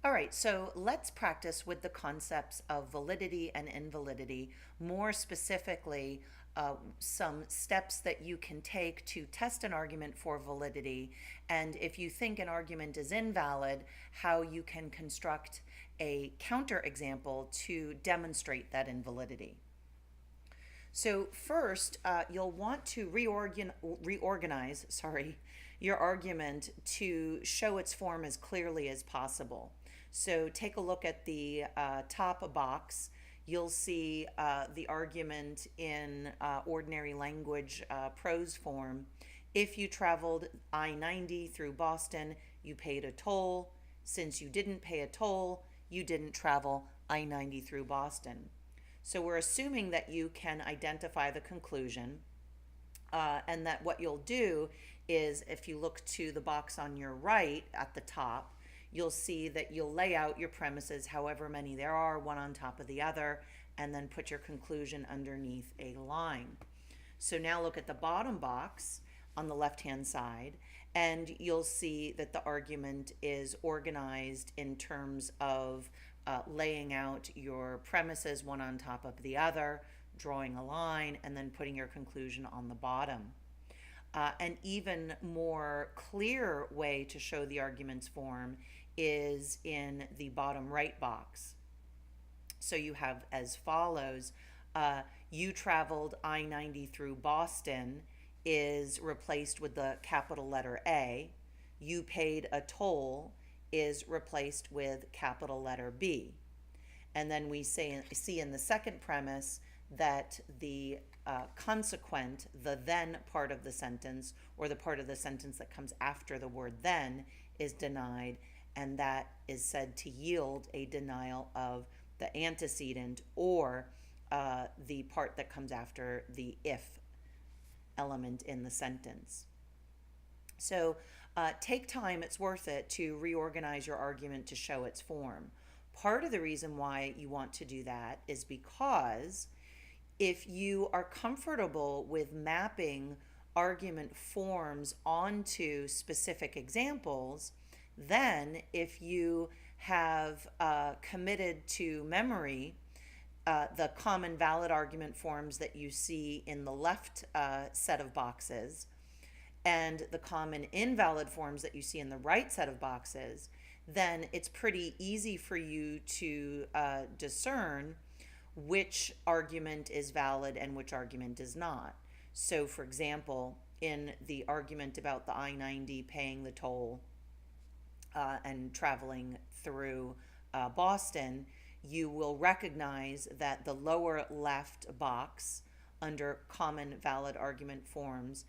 All right, so let's practice with the concepts of validity and invalidity, more specifically, some steps that you can take to test an argument for validity, and if you think an argument is invalid, how you can construct a counterexample to demonstrate that invalidity. So first, you'll want to reorganize, your argument to show its form as clearly as possible. So take a look at the top box. You'll see the argument in ordinary language prose form. If you traveled I-90 through Boston, you paid a toll. Since you didn't pay a toll, you didn't travel I-90 through Boston. So we're assuming that you can identify the conclusion, and that what you'll do is, if you look to the box on your right at the top, you'll see that you'll lay out your premises, however many there are, one on top of the other, and then put your conclusion underneath a line. So now look at the bottom box on the left-hand side, and you'll see that the argument is organized in terms of laying out your premises one on top of the other, drawing a line, and then putting your conclusion on the bottom. An even more clear way to show the argument's form is in the bottom right box. So you have as follows: you traveled I-90 through Boston is replaced with the capital letter A. You paid a toll is replaced with capital letter B. And then we see in the second premise that the consequent, the then part of the sentence, or the part of the sentence that comes after the word then, is denied, and that is said to yield a denial of the antecedent, or the part that comes after the if element in the sentence. So take time, it's worth it, to reorganize your argument to show its form. Part of the reason why you want to do that is because if you are comfortable with mapping argument forms onto specific examples, then if you have committed to memory the common valid argument forms that you see in the left set of boxes, and the common invalid forms that you see in the right set of boxes, then it's pretty easy for you to discern which argument is valid and which argument is not. So, for example, in the argument about the I-90 paying the toll and traveling through Boston, you will recognize that the lower left box under common valid argument forms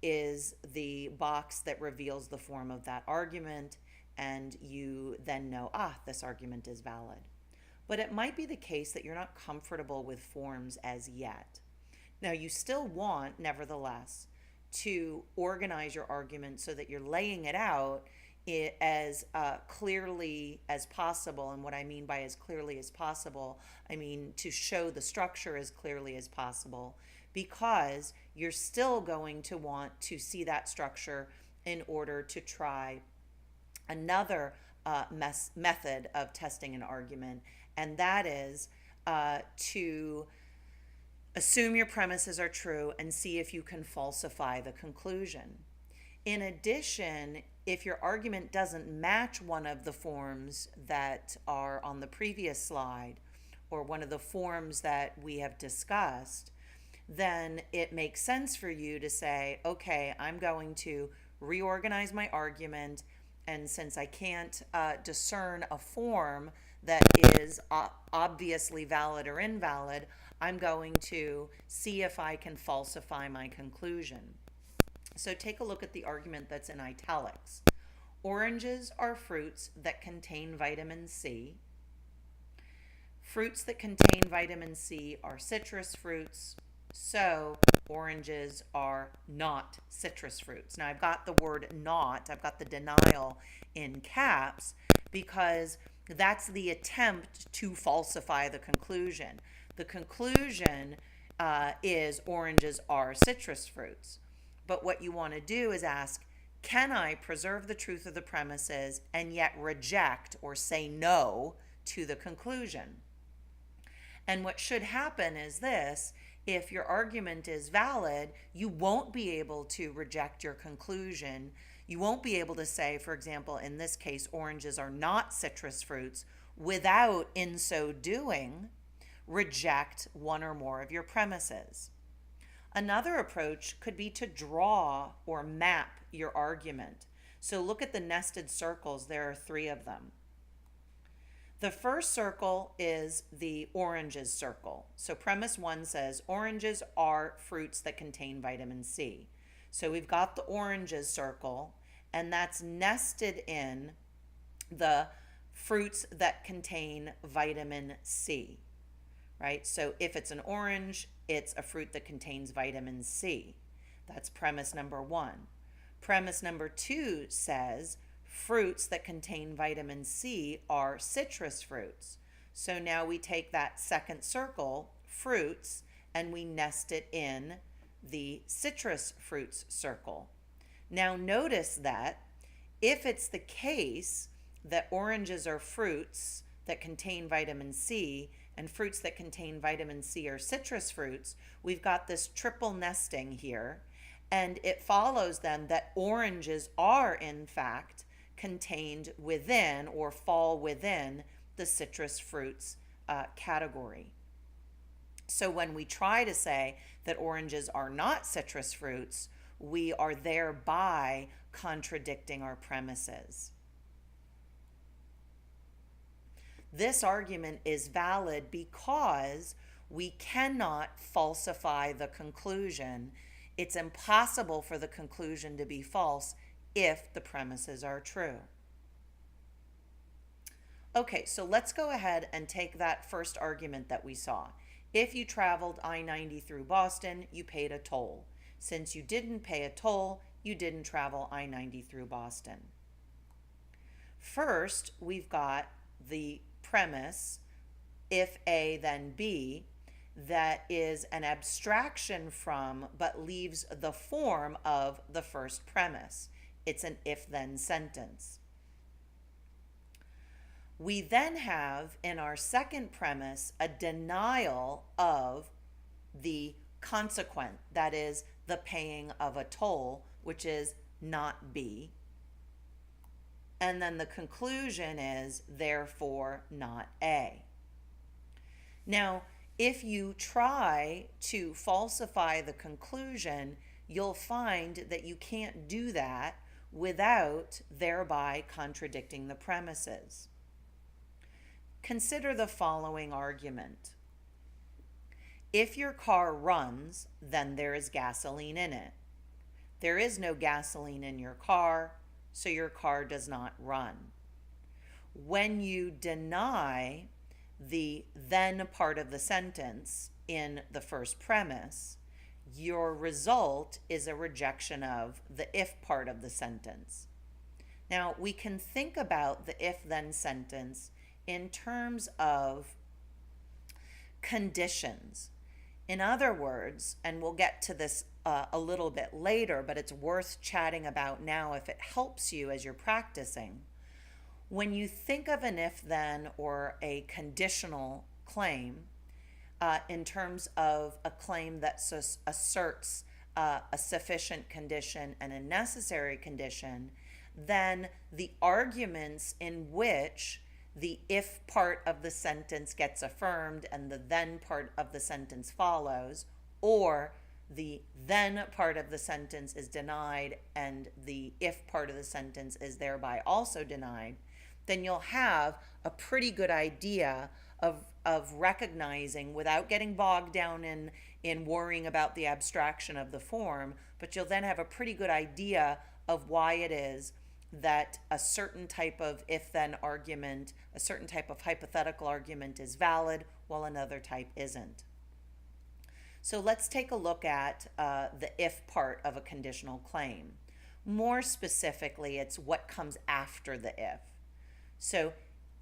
is the box that reveals the form of that argument, and you then know, this argument is valid. But it might be the case that you're not comfortable with forms as yet. Now, you still want, nevertheless, to organize your argument so that you're laying it out as clearly as possible. And what I mean by as clearly as possible, I mean to show the structure as clearly as possible, because you're still going to want to see that structure in order to try another method of testing an argument, and that is to assume your premises are true and see if you can falsify the conclusion. In addition, if your argument doesn't match one of the forms that are on the previous slide, or one of the forms that we have discussed, then it makes sense for you to say, okay, I'm going to reorganize my argument, and since I can't discern a form that is obviously valid or invalid, I'm going to see if I can falsify my conclusion. So take a look at the argument that's in italics. Oranges are fruits that contain vitamin C. Fruits that contain vitamin C are citrus fruits, so oranges are not citrus fruits. Now I've got the word not, I've got the denial in caps, because that's the attempt to falsify the conclusion. The conclusion is oranges are citrus fruits. But what you want to do is ask, Can I preserve the truth of the premises and yet reject or say no to the conclusion? And what should happen is this: if your argument is valid, you won't be able to reject your conclusion. You won't be able to say, for example, in this case, oranges are not citrus fruits, without, in so doing, reject one or more of your premises. Another approach could be to draw or map your argument. So look at the nested circles. There are 3 of them. The first circle is the oranges circle. So premise 1 says oranges are fruits that contain vitamin C. So we've got the oranges circle, and that's nested in the fruits that contain vitamin C, right? So if it's an orange, it's a fruit that contains vitamin C. That's premise number 1. Premise number 2 says fruits that contain vitamin C are citrus fruits. So now we take that second circle, fruits, and we nest it in the citrus fruits circle. Now notice that if it's the case that oranges are fruits that contain vitamin C and fruits that contain vitamin C are citrus fruits, we've got this triple nesting here, and it follows then that oranges are in fact contained within or fall within the citrus fruits category. So when we try to say that oranges are not citrus fruits, we are thereby contradicting our premises. This argument is valid because we cannot falsify the conclusion. It's impossible for the conclusion to be false if the premises are true. Okay, so let's go ahead and take that first argument that we saw. If you traveled I-90 through Boston, you paid a toll. Since you didn't pay a toll, you didn't travel I-90 through Boston. First, we've got the premise, if A then B, that is an abstraction from but leaves the form of the first premise. It's an if-then sentence. We then have in our second premise a denial of the consequent, that is, the paying of a toll, which is not B. And then the conclusion is therefore not A. Now, if you try to falsify the conclusion, you'll find that you can't do that without thereby contradicting the premises. Consider the following argument. If your car runs, then there is gasoline in it. There is no gasoline in your car, so your car does not run. When you deny the then part of the sentence in the first premise, your result is a rejection of the if part of the sentence. Now, we can think about the if-then sentence in terms of conditions. In other words, and we'll get to this a little bit later, but it's worth chatting about now if it helps you as you're practicing. When you think of an if-then or a conditional claim, in terms of a claim that asserts a sufficient condition and a necessary condition, then the arguments in which the if part of the sentence gets affirmed and the then part of the sentence follows, or the then part of the sentence is denied and the if part of the sentence is thereby also denied, then you'll have a pretty good idea of recognizing, without getting bogged down in worrying about the abstraction of the form, but you'll then have a pretty good idea of why it is that a certain type of if-then argument, a certain type of hypothetical argument is valid while another type isn't. So let's take a look at the if part of a conditional claim. More specifically, it's what comes after the if. So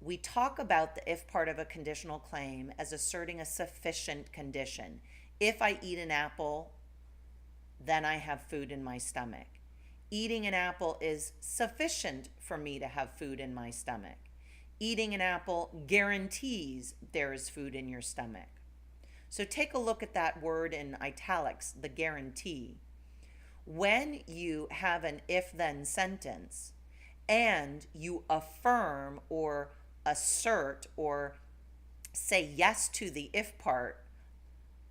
we talk about the if part of a conditional claim as asserting a sufficient condition. If I eat an apple, then I have food in my stomach. Eating an apple is sufficient for me to have food in my stomach. Eating an apple guarantees there is food in your stomach. So take a look at that word in italics, the guarantee. When you have an if-then sentence and you affirm or assert or say yes to the if part,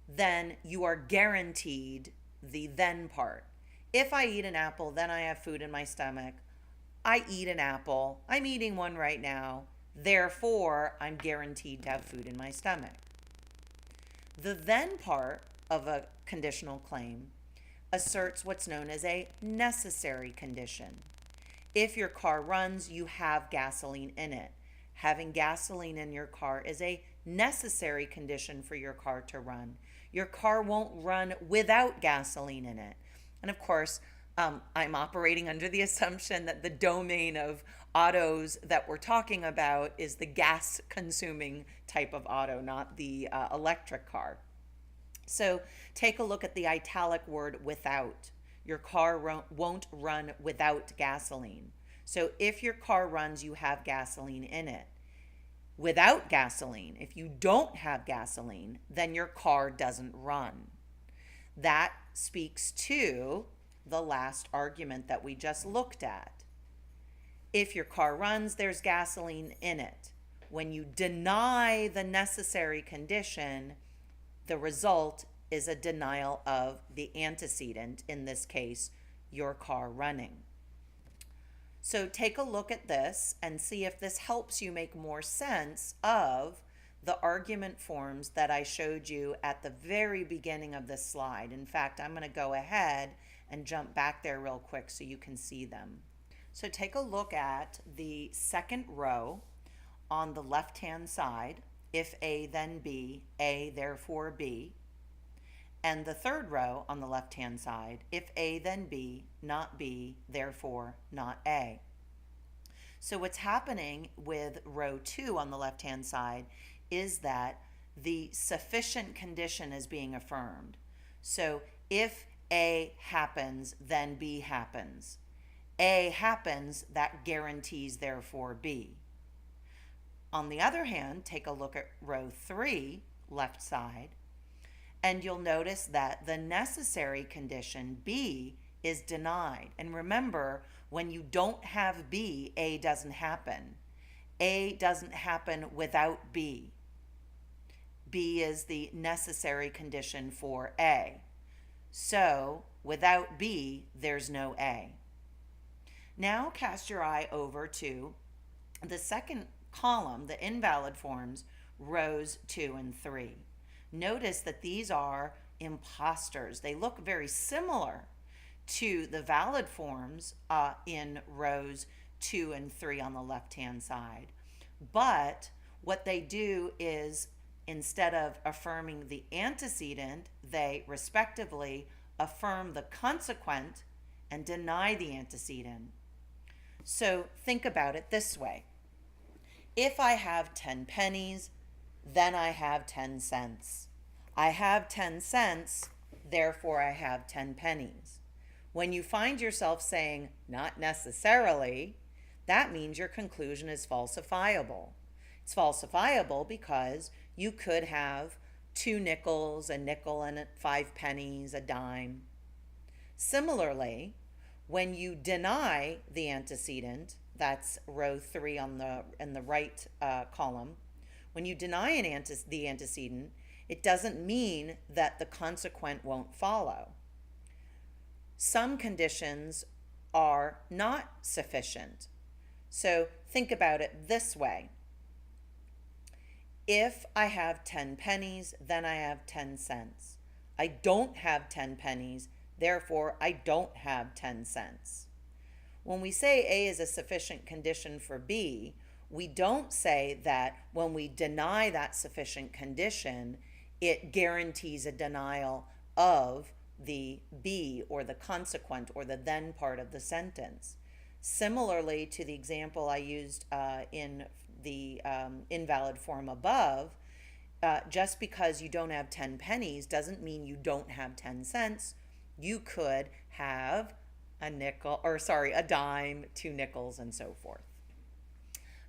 then you are guaranteed the then part. If I eat an apple, then I have food in my stomach. I eat an apple. I'm eating one right now. Therefore, I'm guaranteed to have food in my stomach. The then part of a conditional claim asserts what's known as a necessary condition. If your car runs, you have gasoline in it. Having gasoline in your car is a necessary condition for your car to run. Your car won't run without gasoline in it. And of course, I'm operating under the assumption that the domain of autos that we're talking about is the gas-consuming type of auto, not the electric car. So take a look at the italic word without. Your car won't run without gasoline. So if your car runs, you have gasoline in it. Without gasoline, if you don't have gasoline, then your car doesn't run. That speaks to the last argument that we just looked at. If your car runs, there's gasoline in it. When you deny the necessary condition, the result is a denial of the antecedent, in this case, your car running. So take a look at this and see if this helps you make more sense of the argument forms that I showed you at the very beginning of this slide. In fact, I'm going to go ahead and jump back there real quick so you can see them. So take a look at the second row on the left-hand side. If A, then B, A, therefore B. And the third row on the left-hand side, if A, then B, not B, therefore not A. So what's happening with row 2 on the left-hand side is that the sufficient condition is being affirmed. So if A happens, then B happens. A happens, that guarantees therefore B. On the other hand, take a look at row 3, left side, and you'll notice that the necessary condition, B, is denied. And remember, when you don't have B, A doesn't happen. A doesn't happen without B. B is the necessary condition for A. So, without B, there's no A. Now cast your eye over to the second column, the invalid forms, rows 2 and 3. Notice that these are imposters. They look very similar to the valid forms in rows 2 and 3 on the left-hand side. But what they do is, instead of affirming the antecedent, they respectively affirm the consequent and deny the antecedent. So think about it this way. If I have 10 pennies, then I have 10 cents. I have 10 cents, therefore I have 10 pennies. When you find yourself saying, not necessarily, that means your conclusion is falsifiable. It's falsifiable because you could have 2 nickels, a nickel, and 5 pennies, a dime. Similarly, when you deny the antecedent, that's row 3 in the right column, when you deny the antecedent, it doesn't mean that the consequent won't follow. Some conditions are not sufficient. So think about it this way. If I have 10 pennies, then I have 10 cents. I don't have 10 pennies, therefore I don't have 10 cents. When we say A is a sufficient condition for B, we don't say that when we deny that sufficient condition, it guarantees a denial of the B or the consequent or the then part of the sentence. Similarly to the example I used in the invalid form above, just because you don't have 10 pennies doesn't mean you don't have 10 cents. You could have a dime, 2 nickels, and so forth.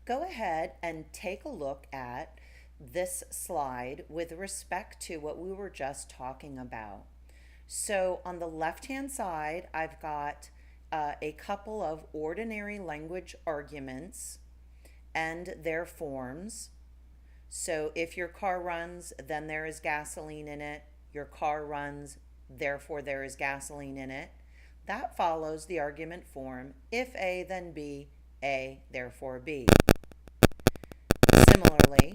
Go ahead and take a look at this slide with respect to what we were just talking about. So on the left-hand side, I've got a couple of ordinary language arguments and their forms. So if your car runs, then there is gasoline in it. Your car runs, therefore there is gasoline in it. That follows the argument form, if A, then B, A, therefore B. Similarly,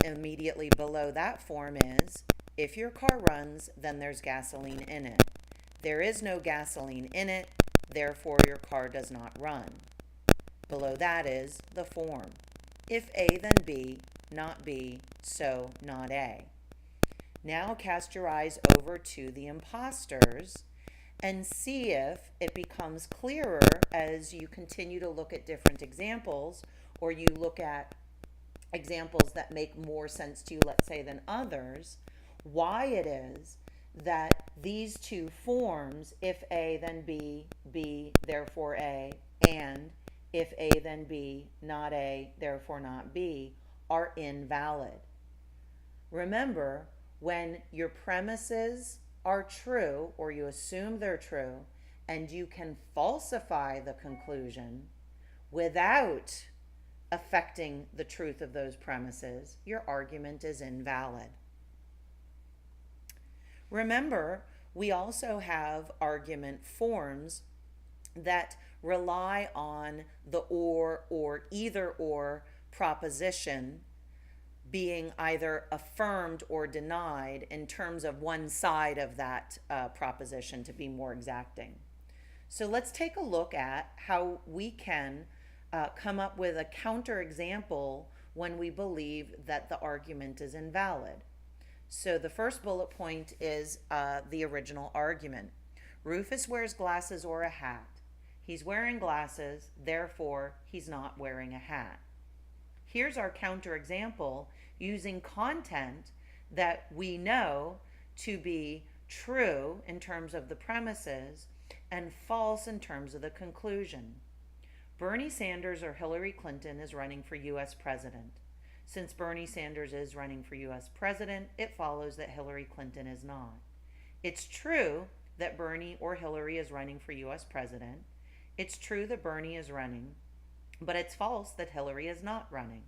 immediately below that form is, if your car runs, then there's gasoline in it. There is no gasoline in it, therefore your car does not run. Below that is the form. If A, then B, not B, so not A. Now cast your eyes over to the imposters and see if it becomes clearer as you continue to look at different examples, or you look at examples that make more sense to you, let's say, than others, why it is that these two forms, if A, then B, B, therefore A, and if A, then B, not A, therefore not B, are invalid. Remember, when your premises are true, or you assume they're true, and you can falsify the conclusion without affecting the truth of those premises, your argument is invalid. Remember, we also have argument forms that rely on the or either or proposition being either affirmed or denied in terms of one side of that proposition, to be more exacting. So let's take a look at how we can come up with a counterexample when we believe that the argument is invalid. So the first bullet point is the original argument. Rufus wears glasses or a hat. He's wearing glasses, therefore he's not wearing a hat. Here's our counterexample using content that we know to be true in terms of the premises and false in terms of the conclusion. Bernie Sanders or Hillary Clinton is running for U.S. president. Since Bernie Sanders is running for U.S. president, it follows that Hillary Clinton is not. It's true that Bernie or Hillary is running for U.S. president. It's true that Bernie is running, but it's false that Hillary is not running.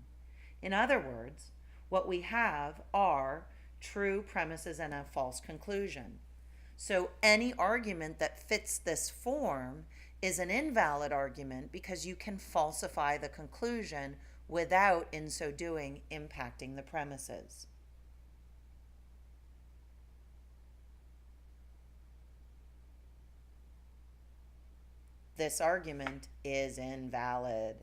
In other words, what we have are true premises and a false conclusion. So any argument that fits this form is an invalid argument because you can falsify the conclusion without, in so doing, impacting the premises. This argument is invalid.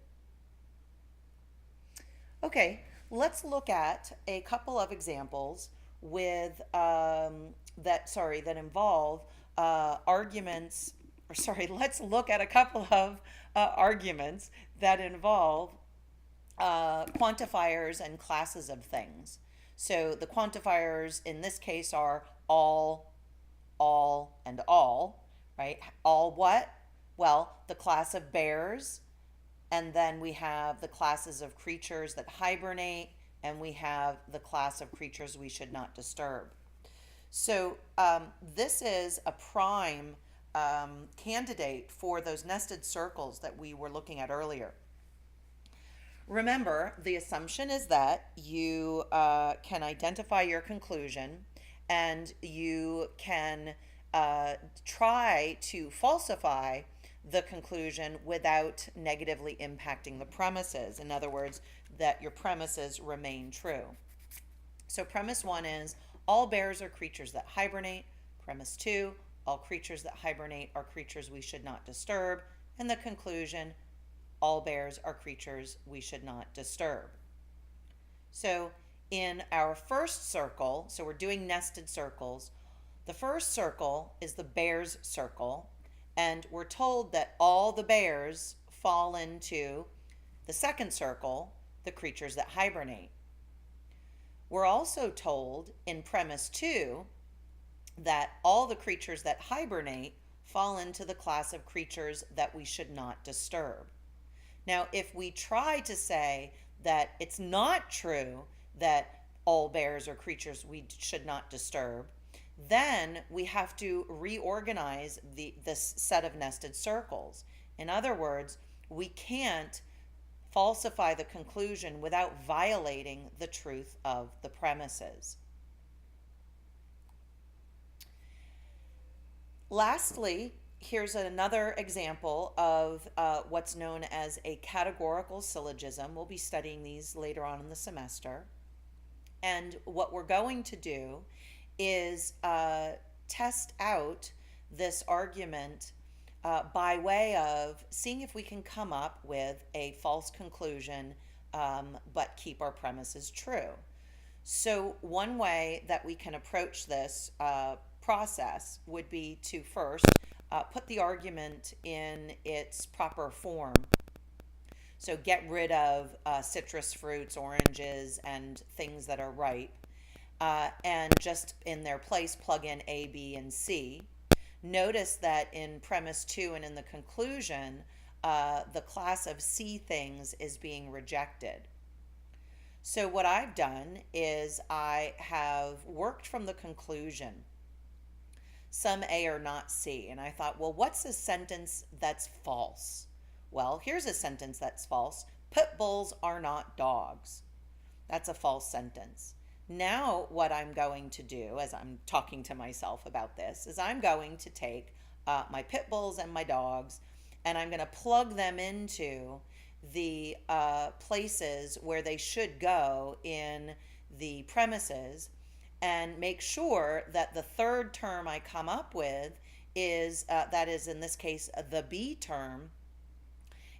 Okay, let's look at a couple of examples with that involve arguments. Let's look at a couple of arguments that involve quantifiers and classes of things. So the quantifiers in this case are all, and all, right? All what? Well, the class of bears, and then we have the classes of creatures that hibernate, and we have the class of creatures we should not disturb. So this is a prime candidate for those nested circles that we were looking at earlier. Remember, the assumption is that you can identify your conclusion, and you can try to falsify the conclusion without negatively impacting the premises. In other words, that your premises remain true. So premise 1 is all bears are creatures that hibernate. Premise 2, all creatures that hibernate are creatures we should not disturb. And the conclusion, all bears are creatures we should not disturb. So in our first circle, so we're doing nested circles, the first circle is the bears circle, and we're told that all the bears fall into the second circle, the creatures that hibernate. We're also told in premise 2 that all the creatures that hibernate fall into the class of creatures that we should not disturb. Now, if we try to say that it's not true that all bears are creatures we should not disturb, then we have to reorganize this set of nested circles. In other words, we can't falsify the conclusion without violating the truth of the premises. Lastly, here's another example of what's known as a categorical syllogism. We'll be studying these later on in the semester. And what we're going to do is test out this argument by way of seeing if we can come up with a false conclusion but keep our premises true. So one way that we can approach this process would be to first put the argument in its proper form. So get rid of citrus fruits, oranges, and things that are ripe, and just in their place plug in A, B, and C. Notice that in premise 2 and in the conclusion, the class of C things is being rejected. So what I've done is I have worked from the conclusion. Some A are not C. And I thought, well, what's a sentence that's false? Well, here's a sentence that's false. Pit bulls are not dogs. That's a false sentence. Now what I'm going to do, as I'm talking to myself about this, is I'm going to take my pit bulls and my dogs, and I'm going to plug them into the places where they should go in the premises, and make sure that the third term I come up with is, that is in this case, the B term,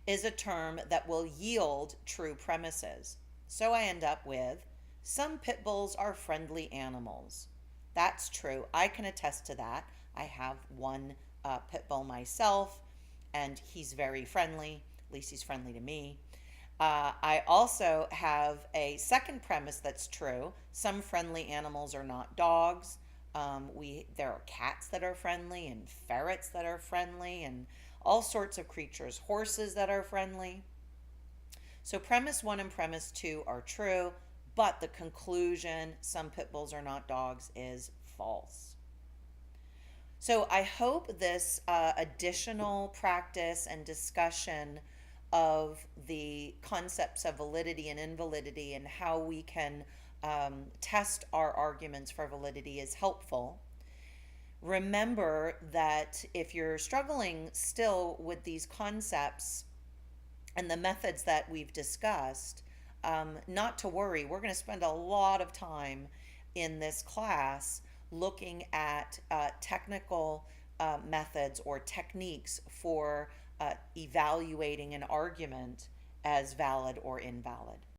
is a term that will yield true premises. So I end up with, some pit bulls are friendly animals. That's true. I can attest to that. I have one pit bull myself, and he's very friendly. At least he's friendly to me. I also have a second premise that's true. Some friendly animals are not dogs. There are cats that are friendly, and ferrets that are friendly, and all sorts of creatures, horses that are friendly. So premise 1 and premise 2 are true, but the conclusion, some pit bulls are not dogs, is false. So I hope this additional practice and discussion of the concepts of validity and invalidity and how we can test our arguments for validity is helpful. Remember that if you're struggling still with these concepts and the methods that we've discussed, not to worry. We're going to spend a lot of time in this class looking at technical methods or techniques for evaluating an argument as valid or invalid.